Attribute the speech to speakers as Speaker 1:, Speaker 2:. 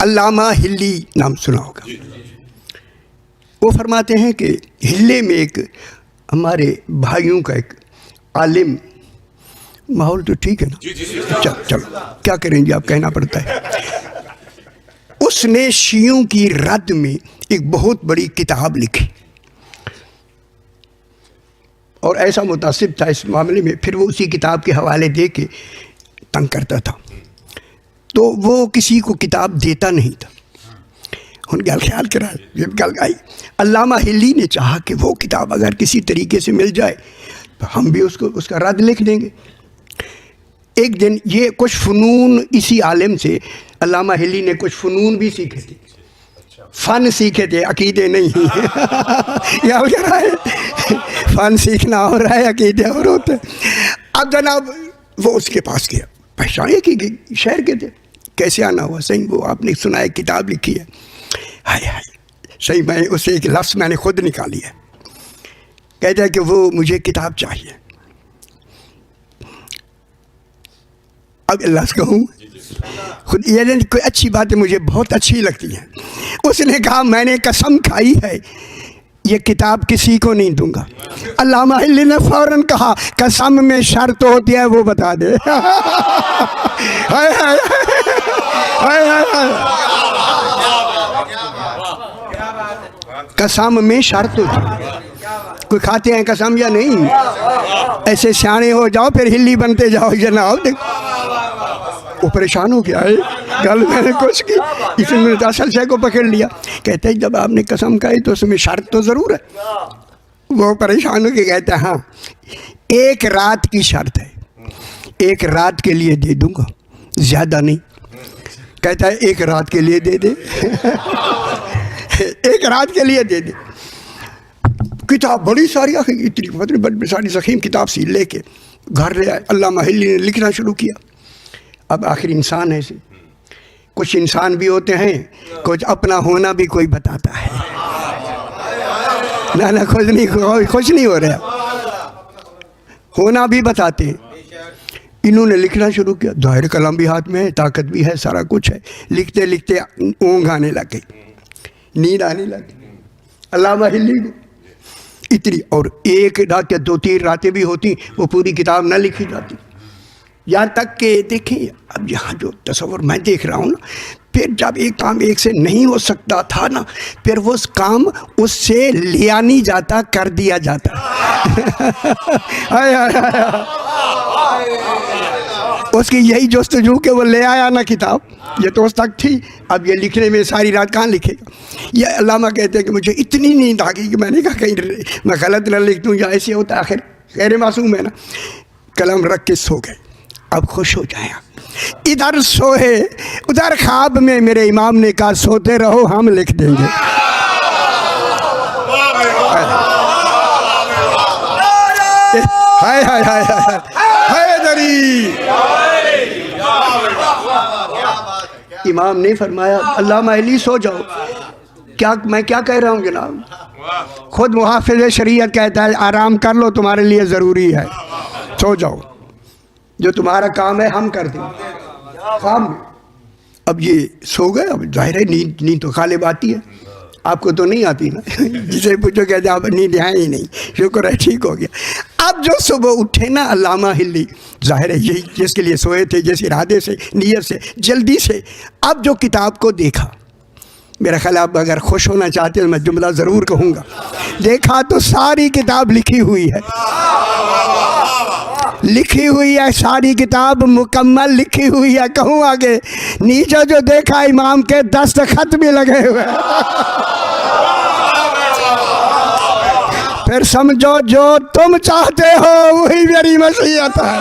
Speaker 1: अल्लामा हिल्ली नाम सुना होगा। वो फरमाते हैं कि हिल्ले में एक हमारे भाइयों का एक आलिम, माहौल तो ठीक है ना, चलो क्या करेंगे, आप कहना पड़ता है। उसने शियों की रद्द में एक बहुत बड़ी किताब लिखी और ऐसा मुतासिब था इस मामले में, फिर वो उसी किताब के हवाले दे के तंग करता था, तो वो किसी को किताब देता नहीं था। उन गल ख्याल करा जब गल आई, अल्लामा हिल्ली ने चाहा कि वो किताब अगर किसी तरीके से मिल जाए तो हम भी उसका रद्द लिख देंगे। एक दिन ये कुछ फ़नून इसी आलिम से अल्लामा हिल्ली ने कुछ फ़नून भी सीखे थे, फ़न सीखे थे, अकीदे नहीं। या हो रहा है, फ़न सीखना हो रहा है, अकीदे और होते। अब जनाब वो उसके पास गया, पहचाने कि शहर के थे, कैसे आना हुआ? सही वो आपने सुना है किताब लिखी है। हाय हाय, सही मैं उसे एक लफ्ज़ मैंने खुद निकाली है। कहता है कि वो मुझे किताब चाहिए। अब लफ्ज़ कहूँ खुद, ये कोई अच्छी बातें मुझे बहुत अच्छी लगती हैं। उसने कहा मैंने कसम खाई है ये किताब किसी को नहीं दूंगा। अल्लामा हिल्ली ने फ़ौरन कहा कसम में शर्त होती है वो बता दे। हाय हाय हाय हाय, कसम में शर्त होती है। कोई खाते हैं कसम या नहीं? ऐसे सियाने हो जाओ फिर हिल्ली बनते जाओ जनाब। वो परेशान हो गया है, गल मैंने कुछ की, इसने असल शय को पकड़ लिया। कहते हैं जब आपने कसम खाई तो उसमें शर्त तो ज़रूर है। वो परेशान हो के कहता है हाँ, एक रात की शर्त है, एक रात के लिए दे दूंगा, ज़्यादा नहीं। कहता है एक रात के लिए दे दे। एक रात के लिए दे दे। किताब बड़ी सारी, इतनी बड़ी सारी ज़ख़ीम किताब सी लेके घर ले आए। अल्लामा हिल्ली ने लिखना शुरू किया। अब आखिर इंसान ऐसे, कुछ इंसान भी होते हैं, कुछ अपना होना भी कोई बताता है। ना खुश नहीं हो रहा, होना भी बताते हैं। इन्होंने लिखना शुरू किया, ज़ाहिर कलम भी हाथ में है, ताकत भी है, सारा कुछ है। लिखते लिखते ऊँघ आने लग गई, नींद आने लगी अल्लामा हिल्ली को इतनी। और एक रात या 2-3 रातें भी होती वो पूरी किताब न लिखी जाती। यहाँ तक कि देखें, अब यहाँ जो तस्वर मैं देख रहा हूँ ना, फिर जब एक काम एक से नहीं हो सकता था ना, फिर वो काम उससे लिया नहीं जाता, कर दिया जाता। उसकी यही जस्तजू के वो ले आया ना किताब, ये तो उस तक थी। अब ये लिखने में सारी रात कहाँ लिखेगा? ये अल्लामा कहते हैं कि मुझे इतनी नींद आ गई कि मैंने कहा कहीं मैं गलत न लिख दूँ या ऐसे होता। आखिर गैर मासूम है ना, कलम रख के सो गए। अब खुश हो जाए, इधर सोए उधर ख्वाब में मेरे इमाम ने कहा सोते रहो हम लिख देंगे। हाय हाय हाय हाय दरी। इमाम ने फरमाया अल्लामा हिल्ली सो जाओ। क्या मैं क्या कह रहा हूँ जनाब? खुद मुहाफ़िज़ शरीयत कहता है आराम कर लो, तुम्हारे लिए ज़रूरी है, सो जाओ, जो तुम्हारा काम है हम कर देंगे काम में। अब ये सो गए। अब जाहिर है नींद तो गालिब आती है, आपको तो नहीं आती ना। जिसे पूछो कहते आप नींद है ही नहीं, शुक्र है ठीक हो गया। अब जो सुबह उठे ना अल्लामा हिल्ली, जाहिर है यही जिसके लिए सोए थे, जिस इरादे से, नीयत से, जल्दी से, अब जो किताब को देखा, मेरा ख्याल आप अगर खुश होना चाहते हैं मैं जुमला ज़रूर कहूँगा। देखा तो सारी किताब लिखी हुई है, लिखी हुई है सारी किताब मुकम्मल लिखी हुई है। कहूँ आगे, नीचे जो देखा इमाम के दस्तखत भी लगे हुए हैं। फिर समझो जो तुम चाहते हो वही मेरी मसीहत है।